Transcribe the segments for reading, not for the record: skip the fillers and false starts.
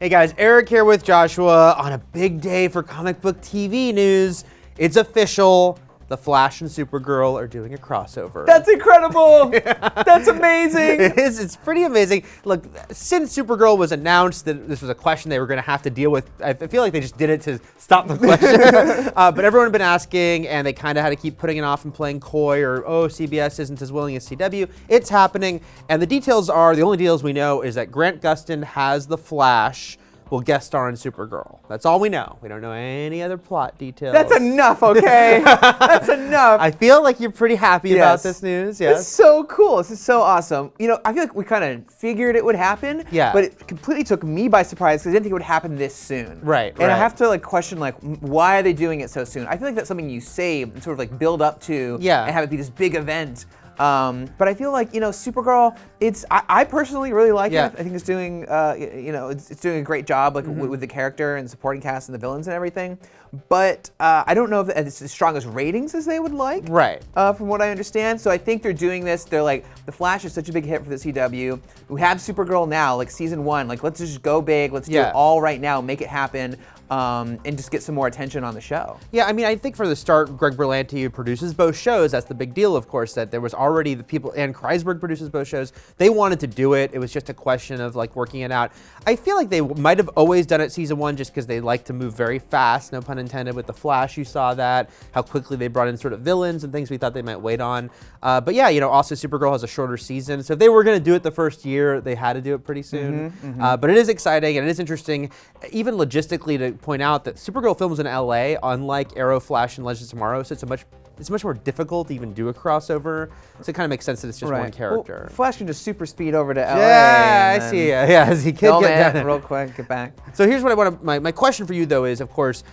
Hey guys, Eric here with Joshua on a big day for comic book TV news. It's official. The Flash and Supergirl are doing a crossover. That's incredible! That's amazing! It is. It's pretty amazing. Look, since Supergirl was announced that this was a question they were going to have to deal with, I feel like they just did it to stop the question. But everyone had been asking, and they kind of had to keep putting it off and playing coy, or, oh, CBS isn't as willing as CW. It's happening, and the details are, the only details we know is that Grant Gustin has the Flash will guest star in Supergirl. That's all we know. We don't know any other plot details. That's enough, okay? That's enough. I feel like you're pretty happy about this news. Yes. It's so cool. This is so awesome. You know, I feel like we kind of figured it would happen. Yeah. But it completely took me by surprise because I didn't think it would happen this soon. Right. And I have to question why are they doing it so soon? I feel like that's something you save and sort of build up to. Yeah. And have it be this big event. But I feel like, Supergirl, I personally really like it. I think it's doing, it's doing a great job with the character and supporting cast and the villains and everything. But I don't know if it's as strong as ratings as they would like. Right. From what I understand. So I think they're doing this. They're like, The Flash is such a big hit for the CW. We have Supergirl now, season 1. Let's just go big. Let's do it all right now. Make it happen. And just get some more attention on the show. Yeah, I mean, I think for the start, Greg Berlanti, who produces both shows, that's the big deal, of course, that there was already the people, and Kreisberg produces both shows, they wanted to do it. It was just a question of working it out. I feel like they might have always done it season 1 just because they like to move very fast, no pun intended. With The Flash, you saw that, how quickly they brought in sort of villains and things we thought they might wait on. But yeah, also Supergirl has a shorter season, so if they were going to do it the first year, they had to do it pretty soon. But it is exciting and it is interesting, even logistically, to point out that Supergirl films in LA, unlike Arrow, Flash, and Legends of Tomorrow, so it's much more difficult to even do a crossover. So it kind of makes sense that it's just one character. Well, Flash can just super speed over to LA. Yeah, I see. Yeah, as he could get down real quick, get back. So here's what I want to, my question for you though is, of course,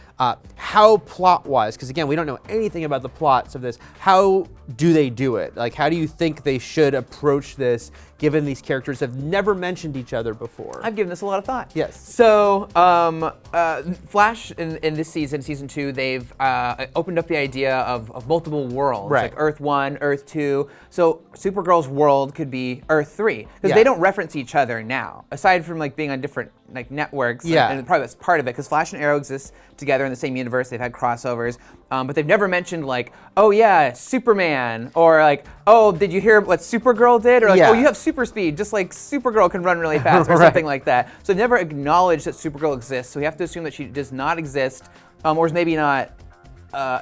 how plot-wise, because again, we don't know anything about the plots of this. How do they do it? How do you think they should approach this, given these characters have never mentioned each other before? I've given this a lot of thought. Yes. So, Flash in this season, season 2, they've opened up the idea of multiple worlds, like Earth 1, Earth 2. So Supergirl's world could be Earth 3, because they don't reference each other now, aside from being on different networks. And probably that's part of it, because Flash and Arrow exist together in the same universe. They've had crossovers, but they've never mentioned oh yeah, Superman, or oh, did you hear what Supergirl did, or oh, you have super speed, just like Supergirl can run really fast, or something like that. So they've never acknowledged that Supergirl exists. So we have to assume that she does not exist, or is maybe not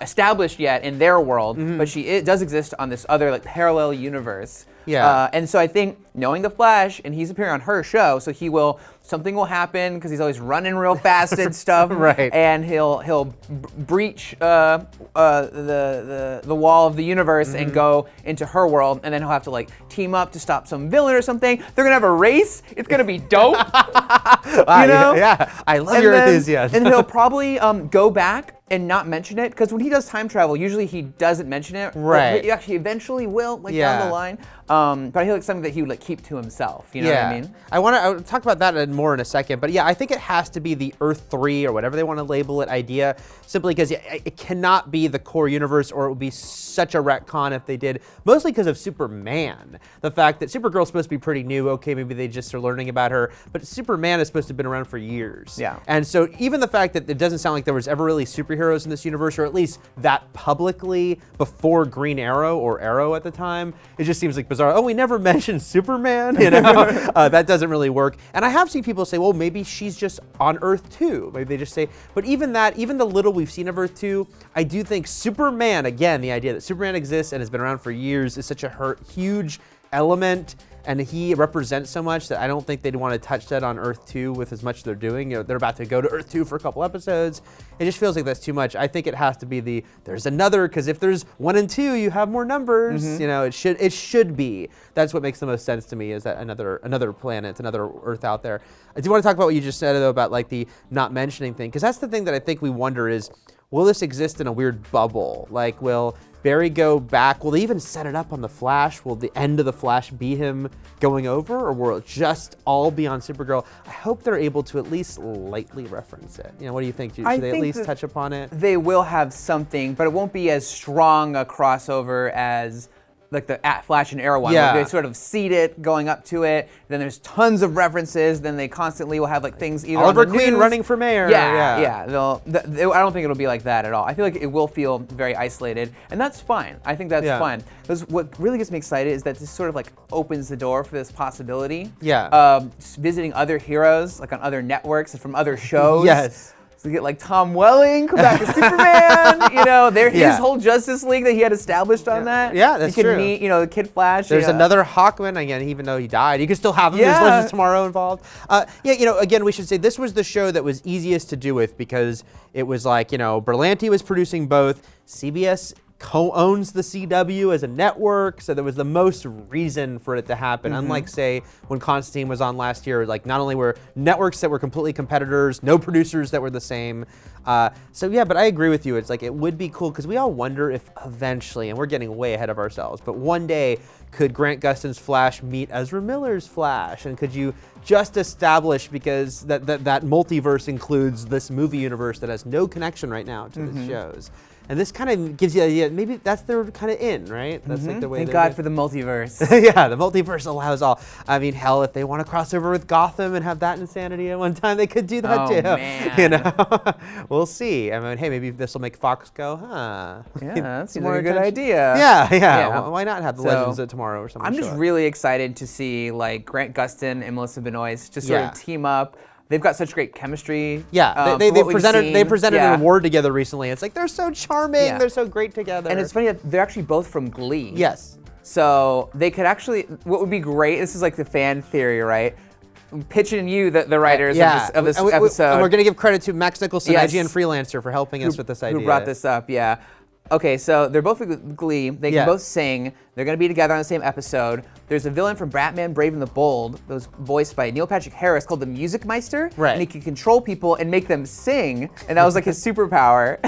established yet in their world, but she does exist on this other parallel universe. Yeah. And so I think knowing the Flash, and he's appearing on her show, so something will happen because he's always running real fast and stuff. Right. And he'll breach the wall of the universe and go into her world, and then he'll have to team up to stop some villain or something. They're gonna have a race. It's gonna be dope. Wow, yeah, I love your enthusiasm. And he'll probably go back and not mention it, because when he does time travel, usually he doesn't mention it. Right. He actually eventually will, down the line. But I feel like something that he would keep to himself. You know what I mean? I want to talk about that more in a second. But yeah, I think it has to be the Earth 3 or whatever they want to label it idea, simply because it cannot be the core universe, or it would be such a retcon if they did. Mostly because of Superman, the fact that Supergirl's supposed to be pretty new. Okay, maybe they just are learning about her, but Superman is supposed to have been around for years. Yeah. And so even the fact that it doesn't sound like there was ever really superheroes in this universe, or at least that publicly before Green Arrow or Arrow at the time, it just seems bizarre. Oh, we never mentioned Superman, that doesn't really work. And I have seen people say, well, maybe she's just on Earth 2. Maybe they just say, but even the little we've seen of Earth 2, I do think Superman, again, the idea that Superman exists and has been around for years is such a huge element, and he represents so much that I don't think they'd want to touch that on Earth 2 with as much as they're doing. They're about to go to Earth 2 for a couple episodes. It just feels like that's too much. I think it has to be there's another, because if there's 1 and 2, you have more numbers. It should be. That's what makes the most sense to me, is that another planet, another Earth out there. I do want to talk about what you just said though about the not mentioning thing, because that's the thing that I think we wonder is, will this exist in a weird bubble? Will Barry go back? Will they even set it up on the Flash? Will the end of the Flash be him going over, or will it just all be on Supergirl? I hope they're able to at least lightly reference it. What do you think? Should they at least touch upon it? They will have something, but it won't be as strong a crossover as like the Flash and Arrow one, Yeah. where they sort of seed it going up to it. Then there's tons of references. Then they constantly will have like things either Oliver on the Queen news. running for mayor. Yeah. I don't think it'll be like that at all. I feel like it will feel very isolated, and that's fine. I think that's fine. Because what really gets me excited is that this sort of like opens the door for this possibility. Yeah. Visiting other heroes, like on other networks and from other shows. Yes. So you get like Tom Welling, come back to Superman, his whole Justice League that he had established on that. Yeah, that's true. You true. could meet, the Kid Flash. There's another Hawkman, again, even though he died. You can still have him. Yeah. There's Legends Tomorrow involved. Again, we should say this was the show that was easiest to do with because it was like, Berlanti was producing both. CBS co-owns the CW as a network, so there was the most reason for it to happen. Unlike, say, when Constantine was on last year, like not only were networks that were completely competitors, no producers that were the same. But I agree with you. It's like it would be cool because we all wonder if eventually, and we're getting way ahead of ourselves, but one day could Grant Gustin's Flash meet Ezra Miller's Flash, and could you just establish, because that multiverse includes this movie universe that has no connection right now to the shows. And this kind of gives you the idea, maybe that's their kind of in, right? That's like the way. Thank God for the multiverse. Yeah, the multiverse allows all. I mean, hell, if they want to cross over with Gotham and have that insanity at one time, they could do that too. Man. We'll see. I mean, hey, maybe this will make Fox go, huh? Yeah, that seems More like a good attention. idea. Yeah. Why not have the Legends of Tomorrow or something? I'm just really excited to see like Grant Gustin and Melissa Benoist just sort of team up. They've got such great chemistry. Yeah, they presented an award together recently. It's like they're so charming. Yeah. They're so great together. And it's funny that they're actually both from Glee. Yes. So they could actually. What would be great? This is like the fan theory, right? Pitching you, the writers of this episode. And we're going to give credit to Max Nicholson, Yes. IGN freelancer, for helping us with this idea. Who brought this up? Yeah. Okay, so they're both with Glee. They can both sing. They're going to be together on the same episode. There's a villain from Batman Brave and the Bold that was voiced by Neil Patrick Harris called the Music Meister. Right. And he can control people and make them sing. And that was like his superpower.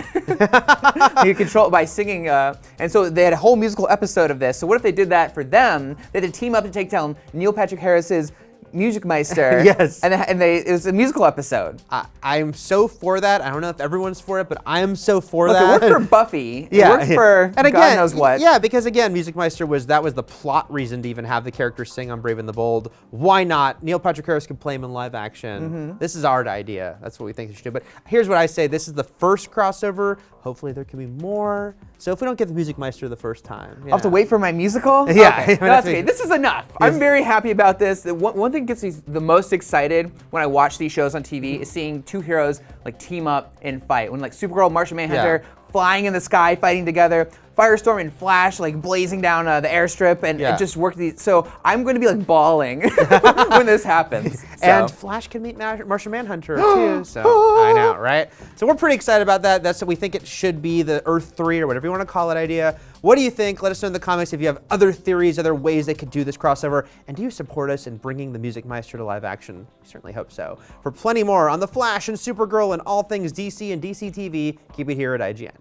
He could control it by singing. And so they had a whole musical episode of this. So what if they did that for them? They had to team up to take down Neil Patrick Harris's Music Meister. Yes. And it was a musical episode. I'm so for that. I don't know if everyone's for it, but I am so for that. It worked for Buffy. It worked for and again, God knows what. Yeah, because again, Music Meister was the plot reason to even have the character sing on Brave and the Bold. Why not? Neil Patrick Harris can play him in live action. This is our idea. That's what we think they should do. But here's what I say. This is the first crossover. Hopefully there can be more. So if we don't get the Music Meister the first time. I'll have to wait for my musical? Yeah. Okay. No, that's okay. This is enough. Yes. I'm very happy about this. One thing that gets me the most excited when I watch these shows on TV is seeing two heroes like team up and fight. When like Supergirl, Martian Manhunter flying in the sky, fighting together. Firestorm and Flash like blazing down the airstrip and just work these. So I'm going to be like bawling when this happens. So. And Flash can meet Martian Manhunter too. So I know, right? So we're pretty excited about that. That's what we think it should be, the Earth 3 or whatever you want to call it idea. What do you think? Let us know in the comments if you have other theories, other ways they could do this crossover. And do you support us in bringing the Music Meister to live action? We certainly hope so. For plenty more on The Flash and Supergirl and all things DC and DC TV, keep it here at IGN.